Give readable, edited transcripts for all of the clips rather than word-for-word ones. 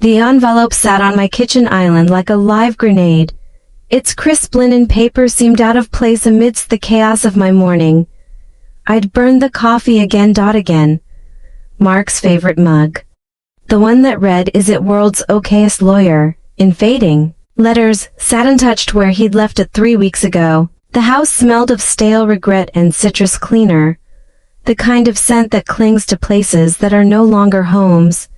The envelope sat on my kitchen island like a live grenade. Its crisp linen paper seemed out of place amidst the chaos of my morning. I'd burned the coffee again. Mark's favorite mug. The one that read, "Is it world's okayest lawyer?" in fading letters, sat untouched where he'd left it 3 weeks ago. The house smelled of stale regret and citrus cleaner. The kind of scent that clings to places that are no longer homes.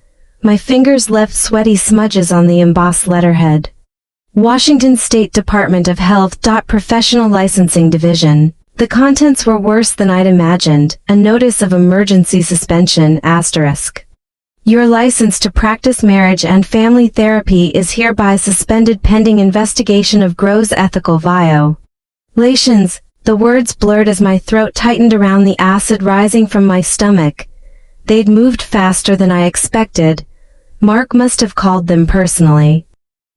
My fingers left sweaty smudges on the embossed letterhead. Washington State Department of Health. Professional Licensing Division. The contents were worse than I'd imagined. A notice of emergency suspension, *. Your license to practice marriage and family therapy is hereby suspended pending investigation of gross ethical violations. The words blurred as my throat tightened around the acid rising from my stomach. They'd moved faster than I expected. Mark must have called them personally.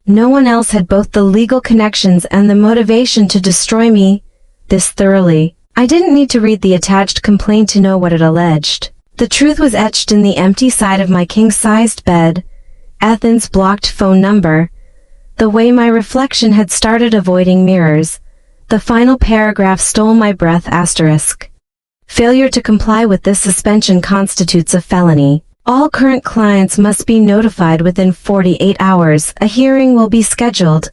No one else had both the legal connections and the motivation to destroy me this thoroughly. I didn't need to read the attached complaint to know what it alleged. The truth was etched in the empty side of my king-sized bed. Ethan's blocked phone number. The way my reflection had started avoiding mirrors. The final paragraph stole my breath. *. Failure to comply with this suspension constitutes a felony. All current clients must be notified within 48 hours. A hearing will be scheduled.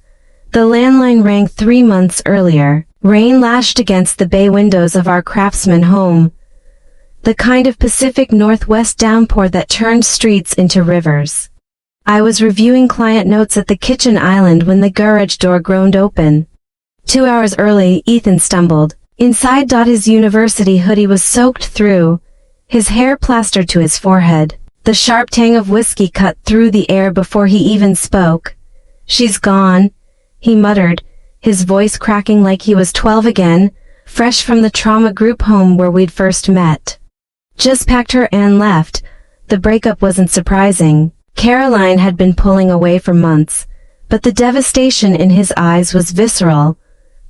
The landline rang 3 months earlier. Rain lashed against the bay windows of our Craftsman home. The kind of Pacific Northwest downpour that turned streets into rivers. I was reviewing client notes at the kitchen island when the garage door groaned open. 2 hours early, Ethan stumbled. Inside. His university hoodie was soaked through, his hair plastered to his forehead. The sharp tang of whiskey cut through the air before he even spoke. "She's gone," he muttered, his voice cracking like he was 12 again, fresh from the trauma group home where we'd first met. "Just packed her and left." The breakup wasn't surprising. Caroline had been pulling away for months, but the devastation in his eyes was visceral.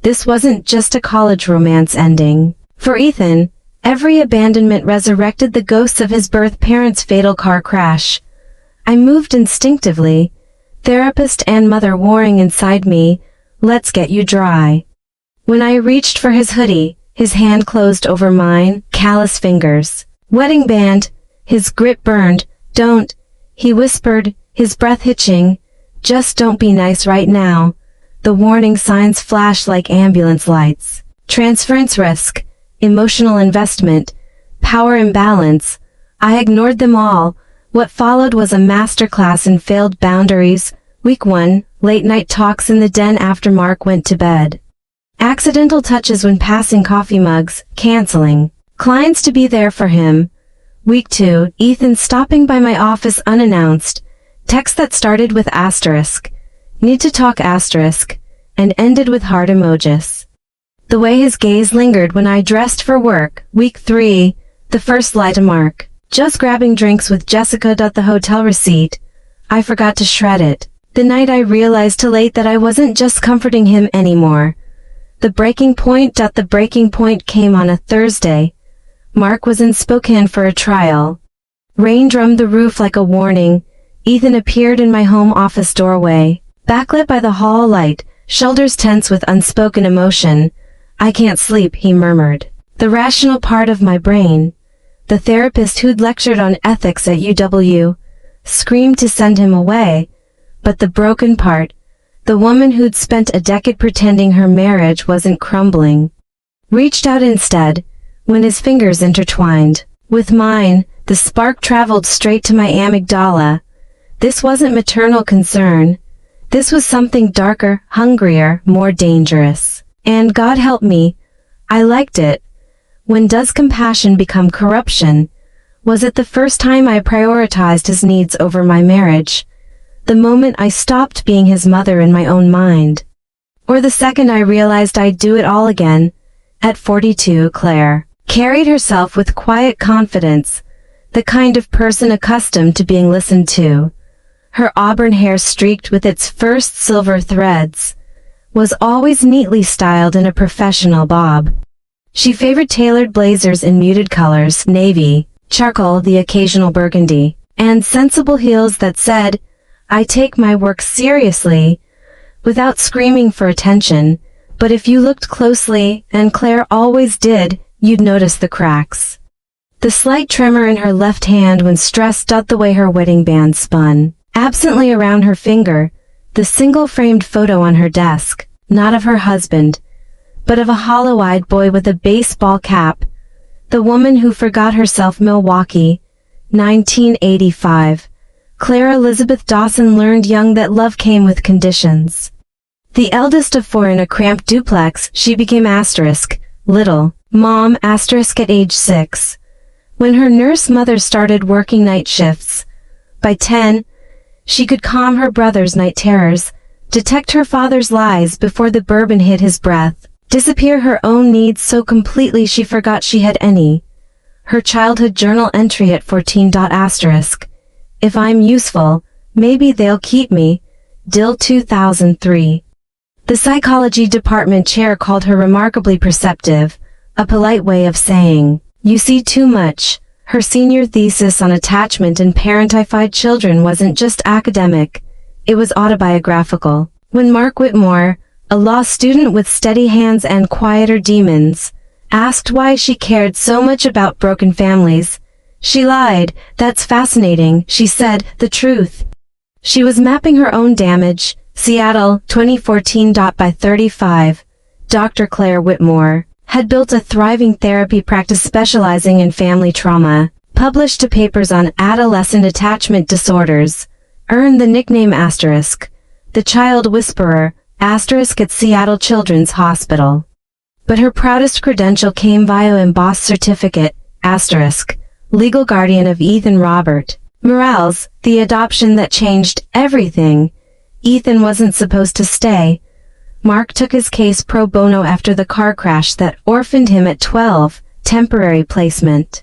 This wasn't just a college romance ending. For Ethan, every abandonment resurrected the ghosts of his birth parents' fatal car crash. I moved instinctively, therapist and mother warring inside me, "Let's get you dry." When I reached for his hoodie, his hand closed over mine, callous fingers. "Wedding band." His grip burned. "Don't," he whispered, his breath hitching. "Just don't be nice right now." The warning signs flashed like ambulance lights. Transference risk, emotional investment, power imbalance. I ignored them all. What followed was a masterclass in failed boundaries. Week 1, late night talks in the den after Mark went to bed. Accidental touches when passing coffee mugs, canceling. Clients to be there for him. Week 2, Ethan stopping by my office unannounced. Text that started with *. Need to talk *, and ended with heart emojis. The way his gaze lingered when I dressed for work. Week 3, the first lie to Mark. Just grabbing drinks with Jessica. The hotel receipt. I forgot to shred it. The night I realized too late that I wasn't just comforting him anymore. The breaking point. The breaking point came on a Thursday. Mark was in Spokane for a trial. Rain drummed the roof like a warning. Ethan appeared in my home office doorway, backlit by the hall light, shoulders tense with unspoken emotion. "I can't sleep," he murmured. The rational part of my brain, the therapist who'd lectured on ethics at UW, screamed to send him away. But the broken part, the woman who'd spent a decade pretending her marriage wasn't crumbling, reached out instead. When his fingers intertwined with mine, the spark traveled straight to my amygdala. This wasn't maternal concern. This was something darker, hungrier, more dangerous. And God help me, I liked it. When does compassion become corruption? Was it the first time I prioritized his needs over my marriage? The moment I stopped being his mother in my own mind? Or the second I realized I'd do it all again? At 42, Claire carried herself with quiet confidence, the kind of person accustomed to being listened to. Her auburn hair, streaked with its first silver threads, was always neatly styled in a professional bob. She favored tailored blazers in muted colors, navy, charcoal, the occasional burgundy, and sensible heels that said, I take my work seriously, without screaming for attention, but if you looked closely, and Claire always did, you'd notice the cracks. The slight tremor in her left hand when stressed. The way her wedding band spun absently around her finger, the single-framed photo on her desk, not of her husband, but of a hollow-eyed boy with a baseball cap, the woman who forgot herself. Milwaukee, 1985. Claire Elizabeth Dawson learned young that love came with conditions. The eldest of 4 in a cramped duplex, she became little mom at age 6. When her nurse mother started working night shifts. By 10, she could calm her brother's night terrors, detect her father's lies before the bourbon hit his breath, disappear her own needs so completely she forgot she had any. Her childhood journal entry at 14. If I'm useful, maybe they'll keep me. Dill 2003. The psychology department chair called her remarkably perceptive, a polite way of saying, "You see too much." Her senior thesis on attachment and parentified children wasn't just academic, it was autobiographical. When Mark Whitmore, a law student with steady hands and quieter demons, asked why she cared so much about broken families, she lied. "That's fascinating," she said, "the truth." She was mapping her own damage. Seattle, 2014. By 35, Dr. Claire Whitmore had built a thriving therapy practice specializing in family trauma, published papers on adolescent attachment disorders, earned the nickname the child whisperer, at Seattle Children's Hospital. But her proudest credential came via embossed certificate, legal guardian of Ethan Robert Morales, the adoption that changed everything. Ethan wasn't supposed to stay. Mark took his case pro bono after the car crash that orphaned him at 12, temporary placement.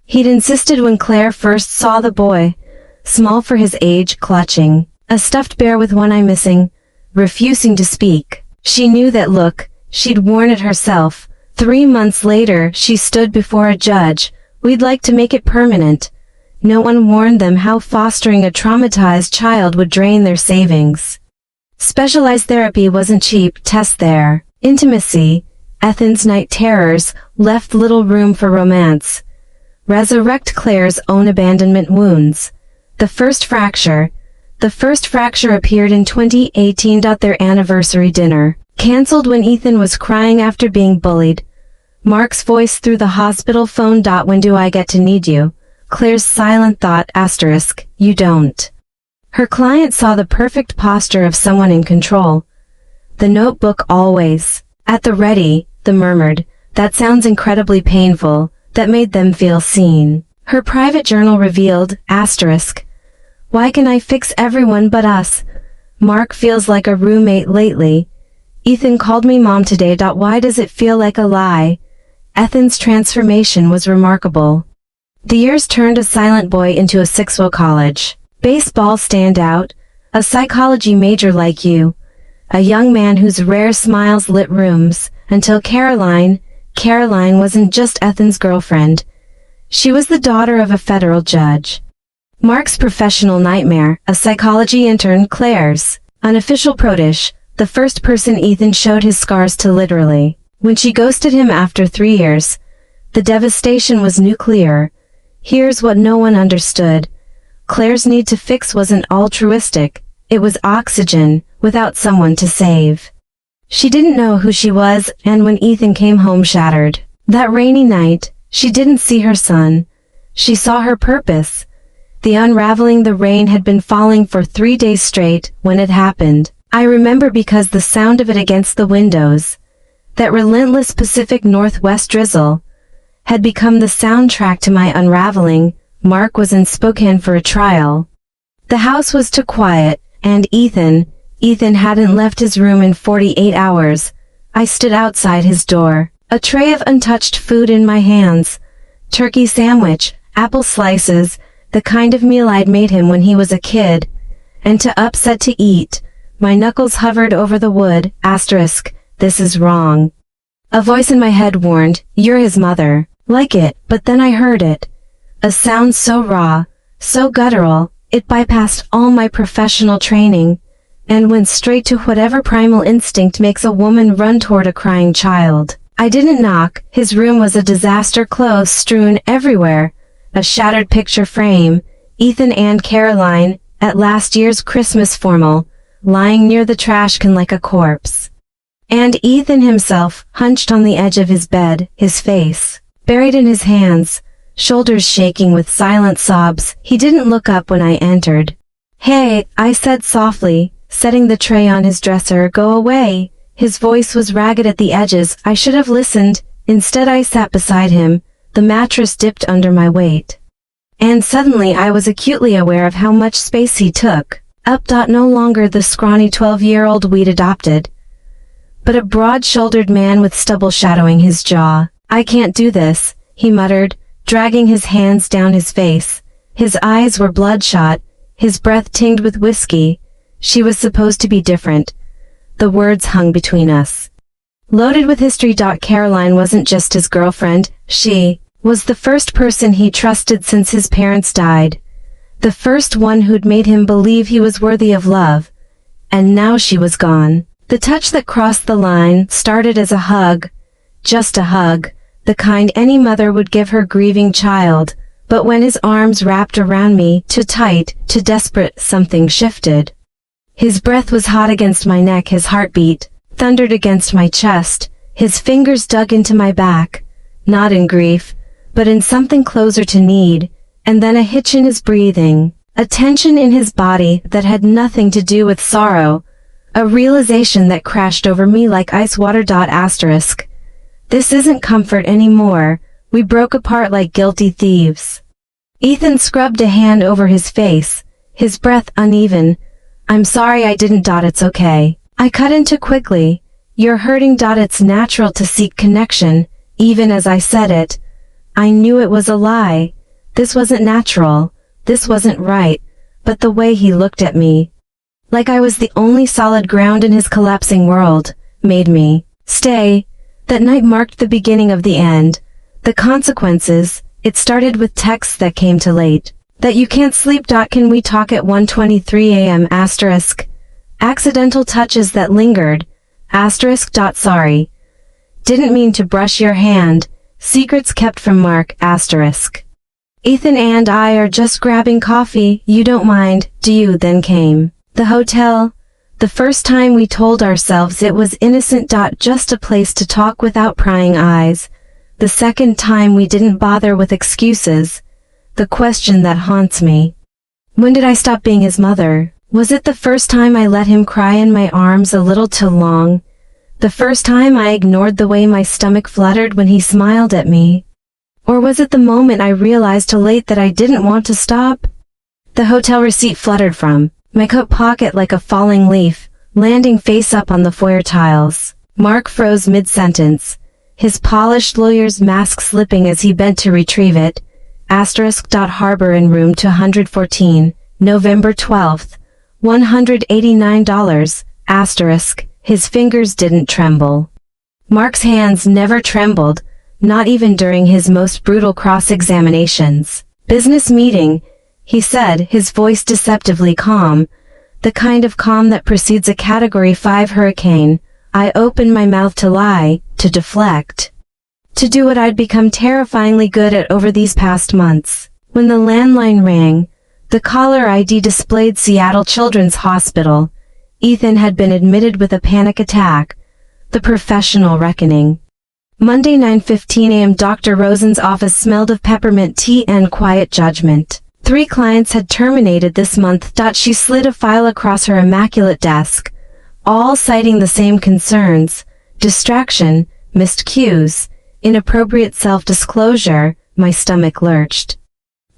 He'd insisted when Claire first saw the boy, small for his age, clutching a stuffed bear with one eye missing, refusing to speak. She knew that look, she'd worn it herself. 3 months later, she stood before a judge. "We'd like to make it permanent." No one warned them how fostering a traumatized child would drain their savings. Specialized therapy wasn't cheap. Test there. Intimacy, Ethan's night terrors, left little room for romance. Resurrect Claire's own abandonment wounds. The first fracture appeared in 2018. Their anniversary dinner, canceled when Ethan was crying after being bullied. Mark's voice through the hospital phone. "When do I get to need you?" Claire's silent thought, "You don't." Her client saw the perfect posture of someone in control. The notebook always at the ready, the murmured, "That sounds incredibly painful," that made them feel seen. Her private journal revealed, "Why can I fix everyone but us? Mark feels like a roommate lately. Ethan called me mom today. Why does it feel like a lie?" Ethan's transformation was remarkable. The years turned a silent boy into a 6-0 college baseball standout, a psychology major like you, a young man whose rare smiles lit rooms, until Caroline wasn't just Ethan's girlfriend. She was the daughter of a federal judge. Mark's professional nightmare, a psychology intern. Claire's unofficial protege, the first person Ethan showed his scars to literally. When she ghosted him after 3 years, the devastation was nuclear. Here's what no one understood. Claire's need to fix wasn't altruistic, it was oxygen, without someone to save. She didn't know who she was, and when Ethan came home shattered, that rainy night, she didn't see her son. She saw her purpose. The unraveling. The rain had been falling for 3 days straight when it happened. I remember because the sound of it against the windows, that relentless Pacific Northwest drizzle, had become the soundtrack to my unraveling. Mark was in Spokane for a trial. The house was too quiet, and Ethan hadn't left his room in 48 hours. I stood outside his door, a tray of untouched food in my hands. Turkey sandwich, apple slices, the kind of meal I'd made him when he was a kid. And too upset to eat, my knuckles hovered over the wood. This is wrong. A voice in my head warned, "You're his mother." Like it, but then I heard it. A sound so raw, so guttural, It bypassed all my professional training and went straight to whatever primal instinct makes a woman run toward a crying child. I didn't knock. His room was a disaster, clothes strewn everywhere, a shattered picture frame, Ethan and Caroline, at last year's Christmas formal, lying near the trash can like a corpse. And Ethan himself, hunched on the edge of his bed, his face buried in his hands, shoulders shaking with silent sobs. He didn't look up when I entered. "Hey," I said softly, setting the tray on his dresser. "Go away." His voice was ragged at the edges. I should have listened. Instead I sat beside him, the mattress dipped under my weight. And suddenly I was acutely aware of how much space he took. No longer the scrawny 12-year-old we'd adopted, but a broad-shouldered man with stubble shadowing his jaw. "I can't do this," he muttered, dragging his hands down his face. His eyes were bloodshot, his breath tinged with whiskey. "She was supposed to be different." The words hung between us, loaded with history. Caroline wasn't just his girlfriend, she was the first person he trusted since his parents died. The first one who'd made him believe he was worthy of love. And now she was gone. The touch that crossed the line started as a hug, just a hug, the kind any mother would give her grieving child. But when his arms wrapped around me, too tight, too desperate, something shifted. His breath was hot against my neck, his heartbeat thundered against my chest, his fingers dug into my back, not in grief, but in something closer to need, and then a hitch in his breathing, a tension in his body that had nothing to do with sorrow, a realization that crashed over me like ice water. This isn't comfort anymore. We broke apart like guilty thieves. Ethan scrubbed a hand over his face, his breath uneven. "I'm sorry I didn't. It's okay." I cut in too quickly. "You're hurting. It's natural to seek connection." Even as I said it, I knew it was a lie. This wasn't natural. This wasn't right. But the way he looked at me, like I was the only solid ground in his collapsing world, made me stay. That night marked the beginning of the end. The consequences. It started with texts that came too late. "That you can't sleep. Can we talk at 1:23 a.m. Accidental touches that lingered. Sorry. Didn't mean to brush your hand. Secrets kept from Mark. Ethan and I are just grabbing coffee. You don't mind, do you?" Then came the hotel. The first time we told ourselves it was innocent. Just a place to talk without prying eyes. The second time we didn't bother with excuses. The question that haunts me. When did I stop being his mother? Was it the first time I let him cry in my arms a little too long? The first time I ignored the way my stomach fluttered when he smiled at me? Or was it the moment I realized too late that I didn't want to stop? The hotel receipt fluttered from my coat pocket like a falling leaf, landing face up on the foyer tiles. Mark froze mid-sentence, his polished lawyer's mask slipping as he bent to retrieve it. Harbor in room 214, November 12th, $189, His fingers didn't tremble. Mark's hands never trembled, not even during his most brutal cross-examinations. "Business meeting," he said, his voice deceptively calm, the kind of calm that precedes a Category 5 hurricane. I opened my mouth to lie, to deflect, to do what I'd become terrifyingly good at over these past months. When the landline rang, the caller ID displayed Seattle Children's Hospital. Ethan had been admitted with a panic attack. The professional reckoning. Monday 9:15 a.m. Dr. Rosen's office smelled of peppermint tea and quiet judgment. 3 clients had terminated this month. She slid a file across her immaculate desk, all citing the same concerns: distraction, missed cues, inappropriate self-disclosure. My stomach lurched.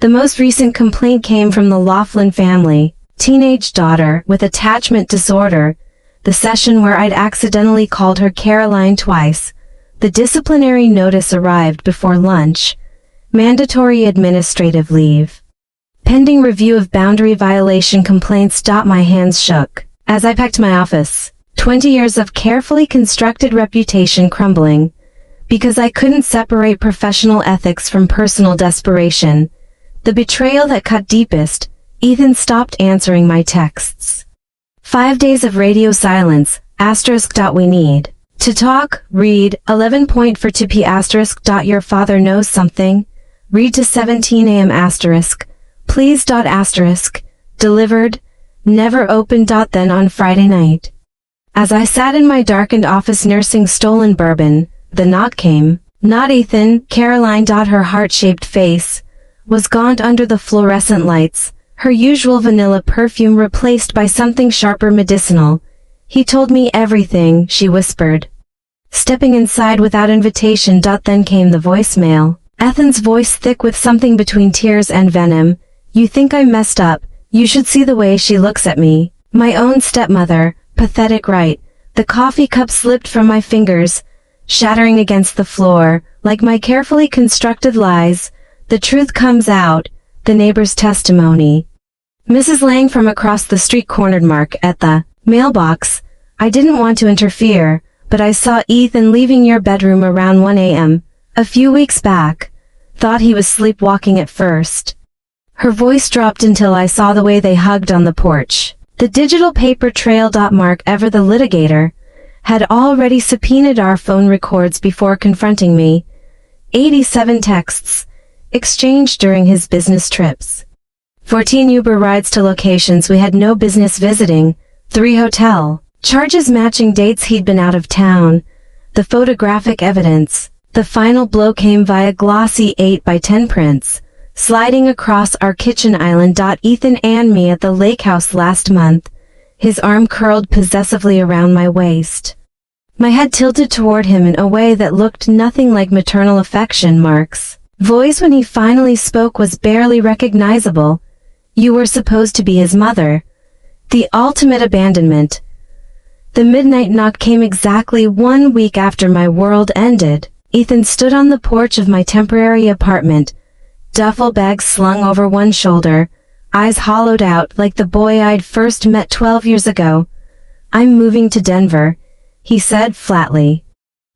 The most recent complaint came from the Laughlin family, teenage daughter with attachment disorder, the session where I'd accidentally called her Caroline twice. The disciplinary notice arrived before lunch. Mandatory administrative leave. Pending review of boundary violation complaints. My hands shook as I packed my office. 20 years of carefully constructed reputation crumbling. Because I couldn't separate professional ethics from personal desperation. The betrayal that cut deepest, Ethan stopped answering my texts. 5 days of radio silence, asterisk. We need to talk, read, 11.42p asterisk. Your father knows something. Read to 17 a.m. asterisk. Please. Asterisk. Delivered. Never opened. Then on Friday night, as I sat in my darkened office nursing stolen bourbon, the knock came. Not Ethan, Caroline. Her heart-shaped face was gaunt under the fluorescent lights, her usual vanilla perfume replaced by something sharper, medicinal. He told me everything, she whispered. Stepping inside without invitation. Then came the voicemail. Ethan's voice thick with something between tears and venom. You think I messed up? You should see the way she looks at me. My own stepmother. Pathetic, right? The coffee cup slipped from my fingers, shattering against the floor. Like my carefully constructed lies, the truth comes out. The neighbor's testimony. Mrs. Lang from across the street cornered Mark at the mailbox. I didn't want to interfere, but I saw Ethan leaving your bedroom around 1 a.m. a few weeks back. Thought he was sleepwalking at first. Her voice dropped until I saw the way they hugged on the porch. The digital paper trail. Mark, ever the litigator, had already subpoenaed our phone records before confronting me. 87 texts exchanged during his business trips. 14 Uber rides to locations we had no business visiting. 3 hotel charges matching dates he'd been out of town. The photographic evidence. The final blow came via glossy 8x10 prints, sliding across our kitchen island. Ethan and me at the lake house last month, his arm curled possessively around my waist. My head tilted toward him in a way that looked nothing like maternal affection. Mark's voice when he finally spoke was barely recognizable. You were supposed to be his mother. The ultimate abandonment. The midnight knock came exactly 1 week after my world ended. Ethan stood on the porch of my temporary apartment, duffel bag slung over one shoulder, eyes hollowed out like the boy I'd first met 12 years ago. I'm moving to Denver, he said flatly.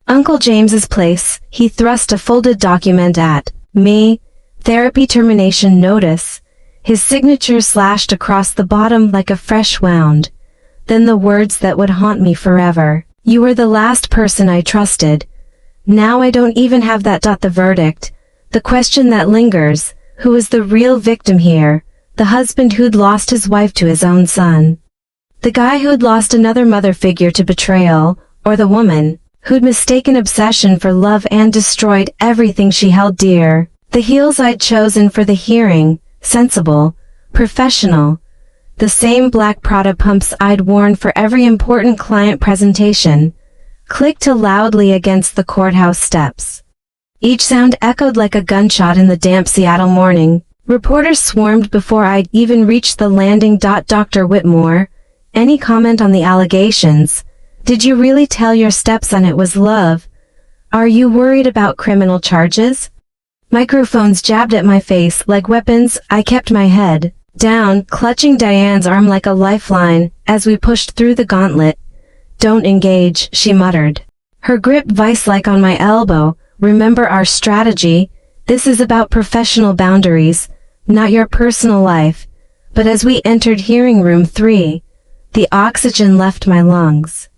Uncle James's place. He thrust a folded document at me. Therapy termination notice. His signature slashed across the bottom like a fresh wound. Then the words that would haunt me forever. You were the last person I trusted. Now I don't even have that. The verdict. The question that lingers. Who was the real victim here? The husband who'd lost his wife to his own son? The guy who'd lost another mother figure to betrayal? Or the woman who'd mistaken obsession for love and destroyed everything she held dear? The heels I'd chosen for the hearing. Sensible. Professional. The same black Prada pumps I'd worn for every important client presentation. Clicked loudly against the courthouse steps. Each sound echoed like a gunshot in the damp Seattle morning. Reporters swarmed before I'd even reached the landing. Dr. Whitmore, any comment on the allegations? Did you really tell your stepson it was love? Are you worried about criminal charges? Microphones jabbed at my face like weapons. I kept my head down, clutching Diane's arm like a lifeline as we pushed through the gauntlet. Don't engage, she muttered, her grip vice-like on my elbow. Remember our strategy. This is about professional boundaries, not your personal life. But as we entered hearing room 3, the oxygen left my lungs.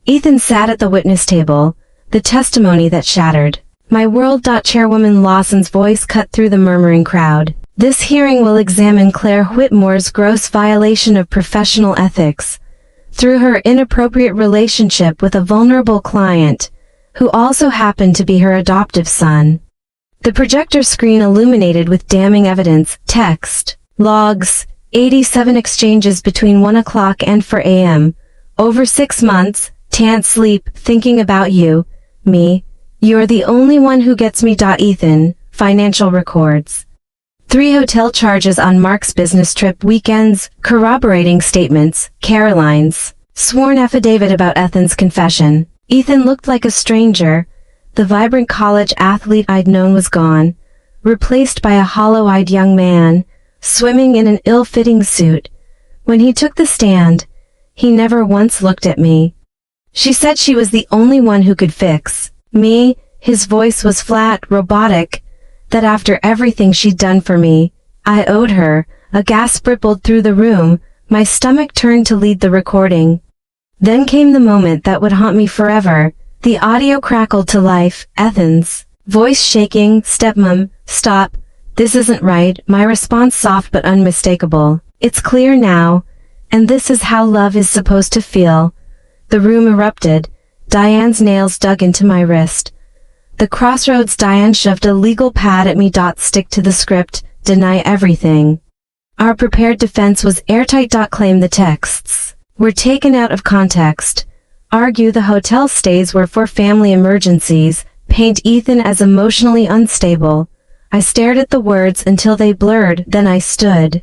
Ethan sat at the witness table, the testimony that shattered my world. Chairwoman Lawson's voice cut through the murmuring crowd. This hearing will examine Claire Whitmore's gross violation of professional ethics through her inappropriate relationship with a vulnerable client, who also happened to be her adoptive son. The projector screen illuminated with damning evidence, text, logs, 87 exchanges between 1 o'clock and 4 a.m. Over 6 months, can't sleep, thinking about you, me. You're the only one who gets me. Ethan, financial records. 3 hotel charges on Mark's business trip weekends, corroborating statements, Caroline's sworn affidavit about Ethan's confession. Ethan looked like a stranger. The vibrant college athlete I'd known was gone, replaced by a hollow-eyed young man, swimming in an ill-fitting suit. When he took the stand, he never once looked at me. She said she was the only one who could fix me. His voice was flat, robotic, that after everything she'd done for me, I owed her A gasp rippled through the room, my stomach turned to lead the recording. Then came the moment that would haunt me forever. The audio crackled to life, Ethan's voice shaking, "Stepmom, stop. This isn't right." My response soft but unmistakable. "It's clear now. And this is how love is supposed to feel." The room erupted. Diane's nails dug into my wrist. The crossroads. Diane shoved a legal pad at me. "Stick to the script, deny everything. Our prepared defense was airtight. Claim the texts were taken out of context. Argue the hotel stays were for family emergencies. Paint Ethan as emotionally unstable." I stared at the words until they blurred, then I stood.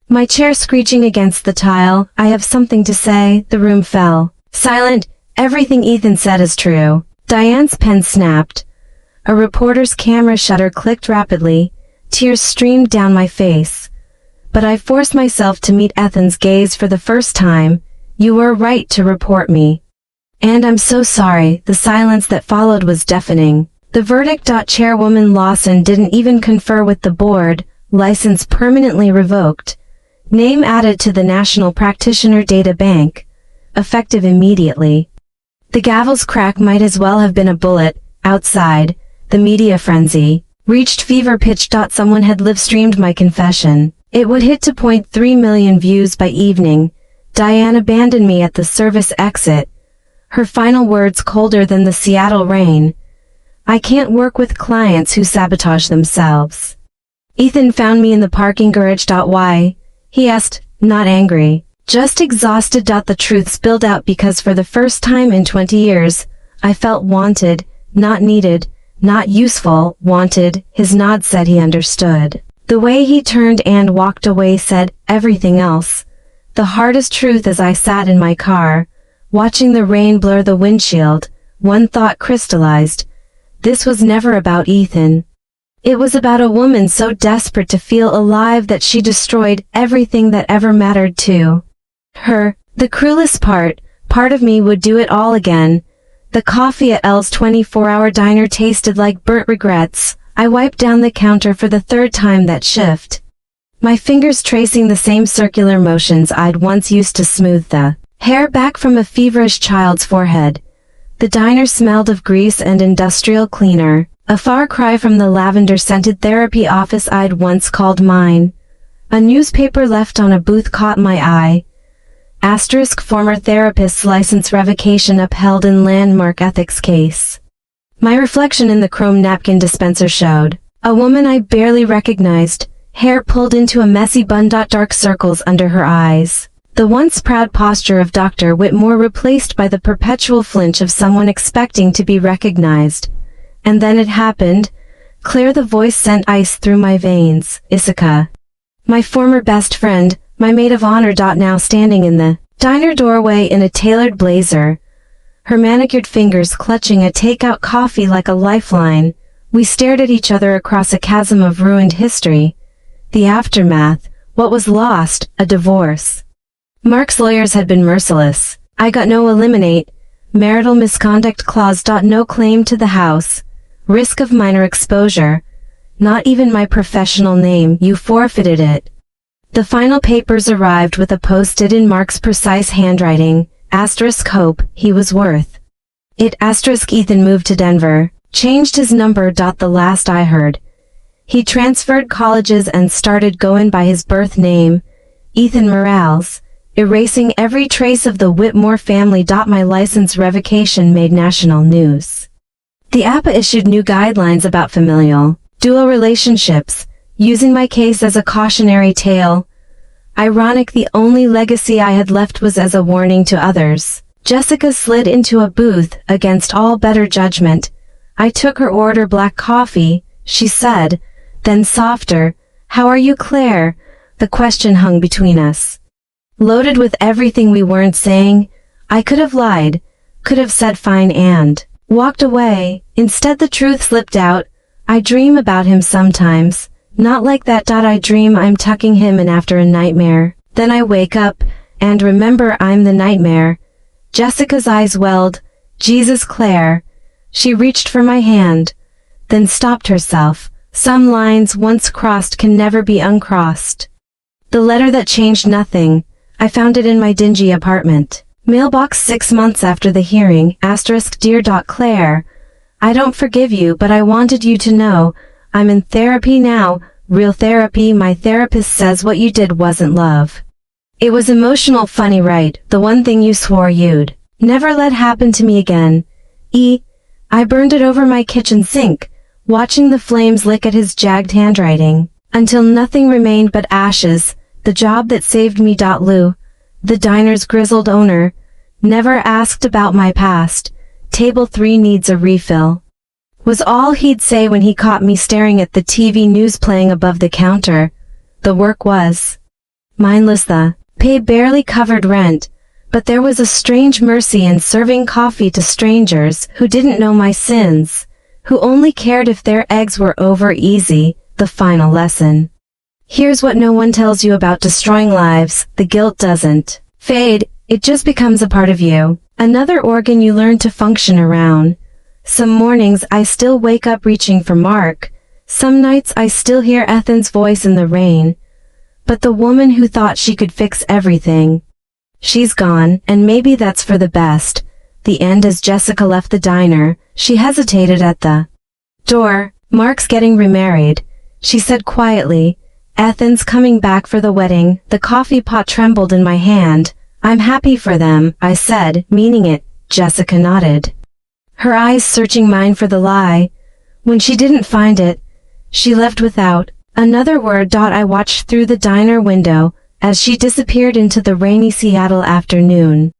My chair screeching against the tile. "I have something to say." The room fell silent. Everything Ethan said is true. Diane's pen snapped. A reporter's camera shutter clicked rapidly. Tears streamed down my face. But I forced myself to meet Ethan's gaze for the first time. "You were right to report me. And I'm so sorry." The silence that followed was deafening. The verdict. Chairwoman Lawson didn't even confer with the board. License permanently revoked. Name added to the National Practitioner Data Bank. Effective immediately. The gavel's crack might as well have been a bullet. Outside, the media frenzy reached fever pitch. Someone had live-streamed my confession. It would hit 2.3 million views by evening. Diane abandoned me at the service exit. Her final words colder than the Seattle rain. "I can't work with clients who sabotage themselves." Ethan found me in the parking garage. "Why?" he asked, not angry, just exhausted. The truth spilled out because for the first time in 20 years, I felt wanted, not needed, not useful, wanted. His nod said he understood. The way he turned and walked away said everything else. The hardest truth. As I sat in my car, watching the rain blur the windshield, one thought crystallized. This was never about Ethan. It was about a woman so desperate to feel alive that she destroyed everything that ever mattered to her. The cruelest part of me would do it all again. The coffee at Elle's 24-hour diner tasted like burnt regrets. I wiped down the counter for the third time that shift. My fingers tracing the same circular motions I'd once used to smooth the hair back from a feverish child's forehead. The diner smelled of grease and industrial cleaner, a far cry from the lavender-scented therapy office I'd once called mine. A newspaper left on a booth caught my eye. Asterisk former therapist's license revocation upheld in landmark ethics case. My reflection in the chrome napkin dispenser showed a woman I barely recognized, hair pulled into a messy bun. Dark circles under her eyes. The once proud posture of Dr. Whitmore replaced by the perpetual flinch of someone expecting to be recognized. And then it happened. Claire, the voice sent ice through my veins. Issaka. My former best friend, my maid of honor. Now standing in the diner doorway in a tailored blazer. Her manicured fingers clutching a takeout coffee like a lifeline. We stared at each other across a chasm of ruined history. The aftermath. What was lost? A divorce. Mark's lawyers had been merciless. I got no eliminate. Marital misconduct clause. No claim to the house. Risk of minor exposure. Not even my professional name. You forfeited it. The final papers arrived with a post-it in Mark's precise handwriting. Asterisk hope he was worth it. Asterisk Ethan moved to Denver. Changed his number. The last I heard. He transferred colleges and started going by his birth name. Ethan Morales. Erasing every trace of the Whitmore family. My license revocation made national news. The APA issued new guidelines about familial, dual relationships, using my case as a cautionary tale. Ironic, the only legacy I had left was as a warning to others. Jessica slid into a booth, against all better judgment. I took her order. Black coffee, she said, then softer. How are you, Claire? The question hung between us. Loaded with everything we weren't saying. I could have lied, could have said fine and walked away. Instead the truth slipped out. I dream about him sometimes. Not like that. I dream I'm tucking him in after a nightmare. Then I wake up, and remember I'm the nightmare. Jessica's eyes welled. Jesus, Claire. She reached for my hand, then stopped herself. Some lines once crossed can never be uncrossed. The letter that changed nothing. I found it in my dingy apartment. Mailbox 6 months after the hearing, *, Dear Claire. I don't forgive you, but I wanted you to know, I'm in therapy now, real therapy. My therapist says what you did wasn't love. It was emotional, funny, right? The one thing you swore you'd never let happen to me again. I burned it over my kitchen sink, watching the flames lick at his jagged handwriting, until nothing remained but ashes. The job that saved me. Lou, the diner's grizzled owner, never asked about my past. Table 3 needs a refill, was all he'd say when he caught me staring at the TV news playing above the counter. The work was mindless. The pay barely covered rent, but there was a strange mercy in serving coffee to strangers who didn't know my sins, who only cared if their eggs were over easy. The final lesson. Here's what no one tells you about destroying lives: the guilt doesn't fade, it just becomes a part of you, another organ you learn to function around. Some mornings I still wake up reaching for Mark, some nights I still hear Ethan's voice in the rain. But the woman who thought she could fix everything, she's gone, and maybe that's for the best. The end. As Jessica left the diner, she hesitated at the door. Mark's getting remarried, she said quietly. Ethan's coming back for the wedding. The coffee pot trembled in my hand. I'm happy for them, I said, meaning it. Jessica nodded, her eyes searching mine for the lie. When she didn't find it, she left without another word. I watched through the diner window as she disappeared into the rainy Seattle afternoon.